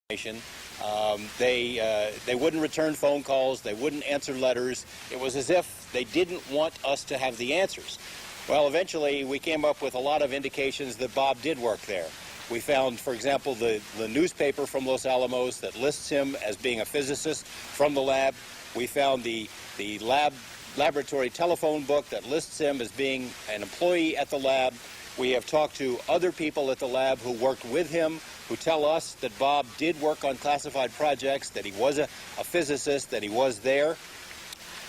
They wouldn't return phone calls. They wouldn't answer letters. It was as if they didn't want us to have the answers. Well, eventually we came up with a lot of indications that Bob did work there. We found, for example, the newspaper from Los Alamos that lists him as being a physicist from the lab. We found the laboratory telephone book that lists him as being an employee at the lab. We have talked to other people at the lab who worked with him, who tell us that Bob did work on classified projects, that he was a physicist, that he was there.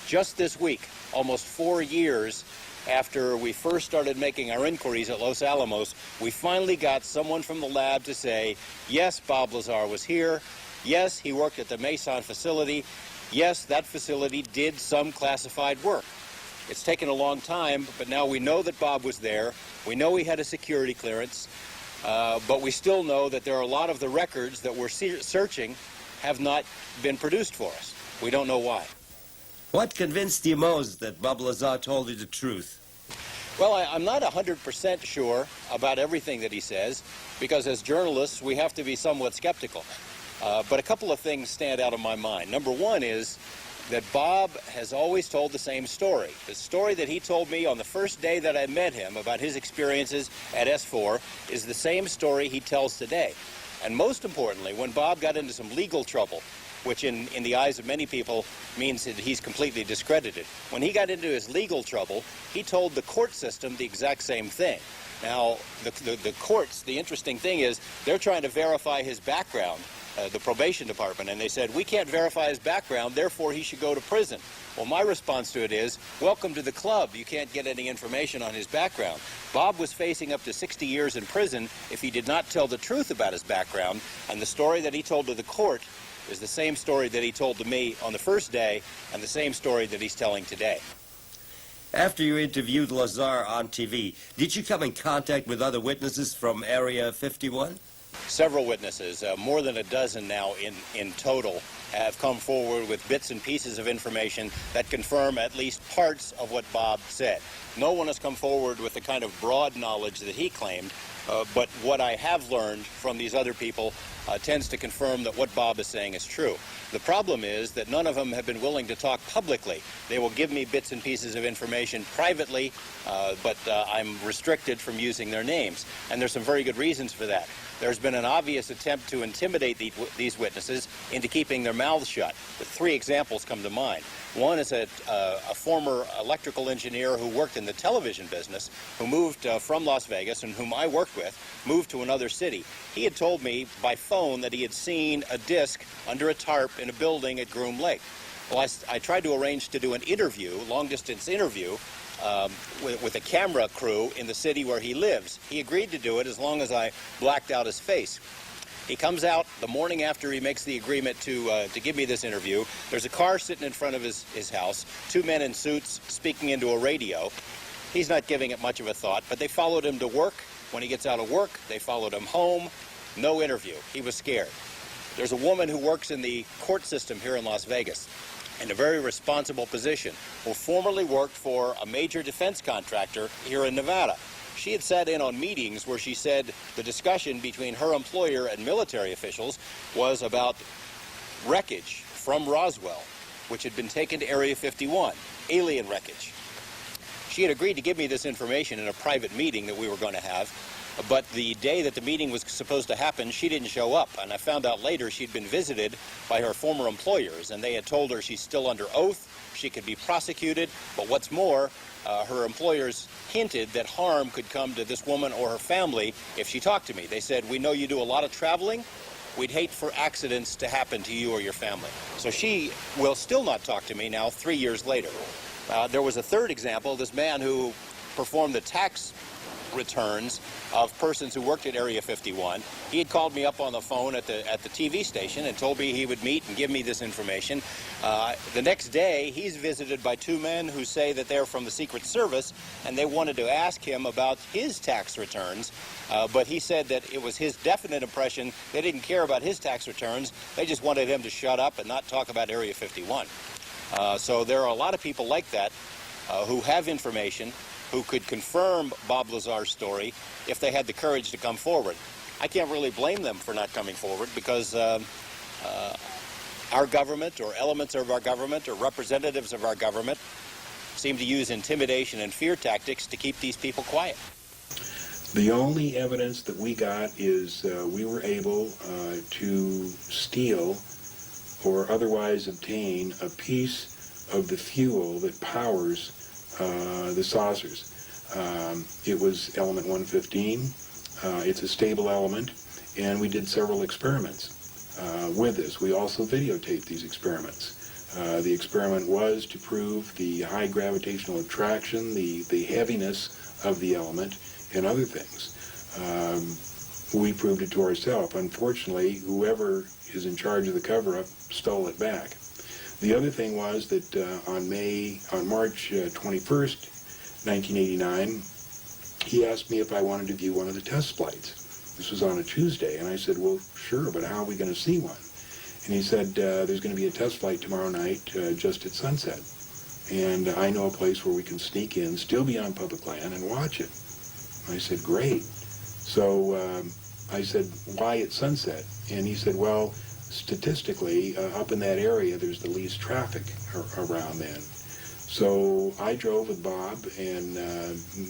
Just this week, almost 4 years after we first started making our inquiries at Los Alamos, we finally got someone from the lab to say, yes, Bob Lazar was here. Yes, he worked at the Mason facility. Yes, that facility did some classified work. It's taken a long time, but now we know that Bob was there. We know he had a security clearance, but we still know that there are a lot of the records that we're searching have not been produced for us. We don't know why. What convinced you most that Bob Lazar told you the truth? Well, I'm not 100% sure about everything that he says, because as journalists, we have to be somewhat skeptical. But a couple of things stand out in my mind. Number one is that Bob has always told the same story. The story that he told me on the first day that I met him about his experiences at S4 is the same story he tells today. And most importantly, when Bob got into some legal trouble, which in the eyes of many people means that he's completely discredited, when he got into his legal trouble, he told the court system the exact same thing. Now, the courts, the interesting thing is, they're trying to verify his background, the probation department, and they said, we can't verify his background, therefore he should go to prison. Well, my response to it is, welcome to the club. You can't get any information on his background. Bob was facing up to 60 years in prison if he did not tell the truth about his background, and the story that he told to the court is the same story that he told to me on the first day and the same story that he's telling today. After you interviewed Lazar on TV, did you come in contact with other witnesses from Area 51? Several witnesses, more than a dozen now in total, have come forward with bits and pieces of information that confirm at least parts of what Bob said. No one has come forward with the kind of broad knowledge that he claimed, but what I have learned from these other people tends to confirm that what Bob is saying is true. The problem is that none of them have been willing to talk publicly. They will give me bits and pieces of information privately, but I'm restricted from using their names. And there's some very good reasons for that. There's been an obvious attempt to intimidate these witnesses into keeping their mouths shut. The 3 examples come to mind. One is a former electrical engineer who worked in the television business, who moved from Las Vegas and whom I worked with, moved to another city. He had told me by phone that he had seen a disc under a tarp in a building at Groom Lake. Well, I tried to arrange to do an interview, long-distance interview, with a camera crew in the city where he lives. He agreed to do it as long as I blacked out his face. He comes out the morning after he makes the agreement to give me this interview. There's a car sitting in front of his house, 2 men in suits speaking into a radio. He's not giving it much of a thought, but they followed him to work. When he gets out of work, they followed him home. No interview. He was scared. There's a woman who works in the court system here in Las Vegas, in a very responsible position, who formerly worked for a major defense contractor here in Nevada. She had sat in on meetings where she said the discussion between her employer and military officials was about wreckage from Roswell, which had been taken to Area 51, alien wreckage. She had agreed to give me this information in a private meeting that we were going to have, but the day that the meeting was supposed to happen, she didn't show up, and I found out later she'd been visited by her former employers, and they had told her she's still under oath, she could be prosecuted, but what's more, her employers hinted that harm could come to this woman or her family if she talked to me. They said, we know you do a lot of traveling, we'd hate for accidents to happen to you or your family. So she will still not talk to me now 3 years later. There was a third example, this man who performed the tax returns of persons who worked at Area 51. He had called me up on the phone at the TV station and told me he would meet and give me this information. The next day, he's visited by 2 men who say that they're from the Secret Service, and they wanted to ask him about his tax returns, but he said that it was his definite impression they didn't care about his tax returns. They just wanted him to shut up and not talk about Area 51. So there are a lot of people like that who have information, who could confirm Bob Lazar's story if they had the courage to come forward. I can't really blame them for not coming forward because our government or elements of our government or representatives of our government seem to use intimidation and fear tactics to keep these people quiet. The only evidence that we got is we were able to steal or otherwise obtain a piece of the fuel that powers the saucers. It was element 115. It's a stable element, and we did several experiments with this. We also videotaped these experiments. The experiment was to prove the high gravitational attraction, the heaviness of the element, and other things. We proved it to ourselves. Unfortunately, whoever is in charge of the cover-up stole it back. The other thing was that on March 21st, 1989, he asked me if I wanted to view one of the test flights. This was on a Tuesday, and I said, well, sure, but how are we going to see one? And he said, there's going to be a test flight tomorrow night just at sunset. And I know a place where we can sneak in, still be on public land, and watch it. I said, great. So I said, why at sunset? And he said, well, statistically, up in that area, there's the least traffic around then. So I drove with Bob and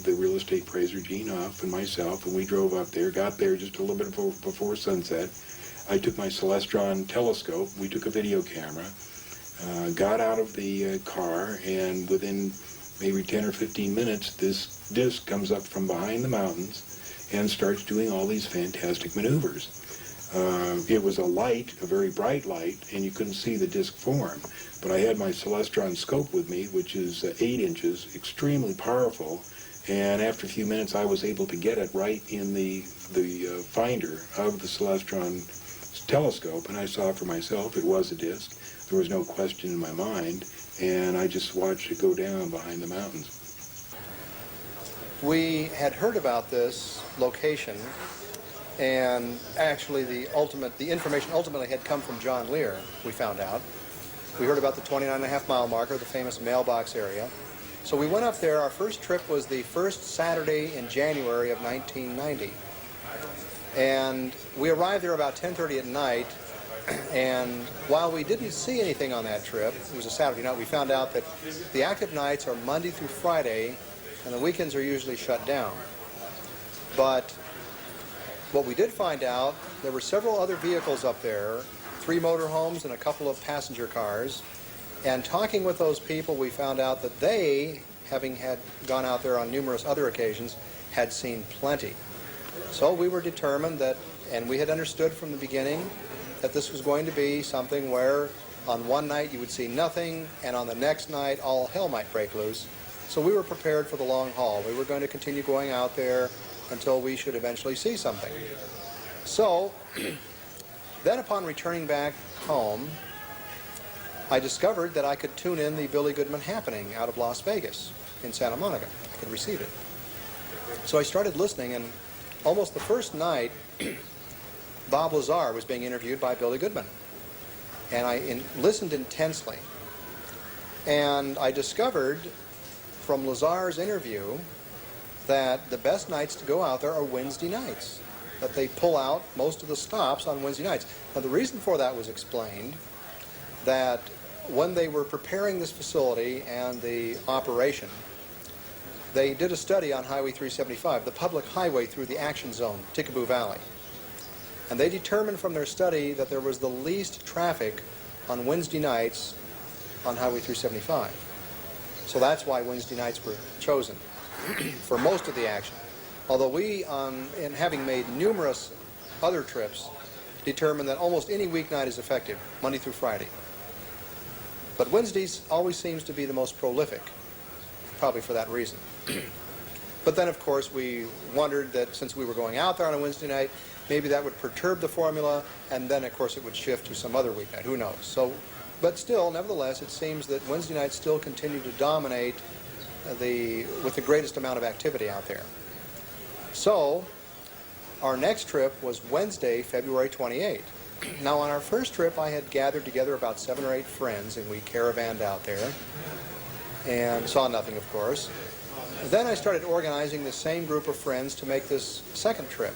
the real estate appraiser, Gene Huff, and myself, and we drove up there, got there just a little bit before sunset. I took my Celestron telescope, we took a video camera, got out of the car, and within maybe 10 or 15 minutes, this disc comes up from behind the mountains and starts doing all these fantastic maneuvers. It was a light, a very bright light, and you couldn't see the disc form. But I had my Celestron scope with me, which is 8 inches, extremely powerful, and after a few minutes I was able to get it right in the finder of the Celestron telescope, and I saw for myself it was a disc. There was no question in my mind, and I just watched it go down behind the mountains. We had heard about this location, and actually the information ultimately had come from John Lear, we found out. We heard about the 29.5-mile marker, the famous mailbox area. So we went up there. Our first trip was the first Saturday in January of 1990. And we arrived there about 10:30 at night, and while we didn't see anything on that trip, it was a Saturday night, we found out that the active nights are Monday through Friday, and the weekends are usually shut down. But what we did find out, there were several other vehicles up there, 3 motorhomes and a couple of passenger cars, and talking with those people, we found out that they, having had gone out there on numerous other occasions, had seen plenty. So we were determined that, and we had understood from the beginning, that this was going to be something where on one night you would see nothing, and on the next night all hell might break loose. So we were prepared for the long haul. We were going to continue going out there until we should eventually see something. So then upon returning back home, I discovered that I could tune in the Billy Goodman Happening out of Las Vegas in Santa Monica. I could receive it. So I started listening, and almost the first night, Bob Lazar was being interviewed by Billy Goodman. And I listened intensely. And I discovered from Lazar's interview that the best nights to go out there are Wednesday nights, that they pull out most of the stops on Wednesday nights. Now the reason for that was explained, that when they were preparing this facility and the operation, they did a study on Highway 375, the public highway through the action zone, Tickaboo Valley. And they determined from their study that there was the least traffic on Wednesday nights on Highway 375. So that's why Wednesday nights were chosen for most of the action. Although we, in having made numerous other trips, determined that almost any weeknight is effective, Monday through Friday. But Wednesdays always seems to be the most prolific, probably for that reason. But then, of course, we wondered that since we were going out there on a Wednesday night, maybe that would perturb the formula, and then, of course, it would shift to some other weeknight. Who knows? So, but still, nevertheless, it seems that Wednesday nights still continue to dominate with the greatest amount of activity out there. So, our next trip was Wednesday, February 28th. Now, on our first trip, I had gathered together about 7 or 8 friends, and we caravanned out there and saw nothing, of course. Then I started organizing the same group of friends to make this second trip.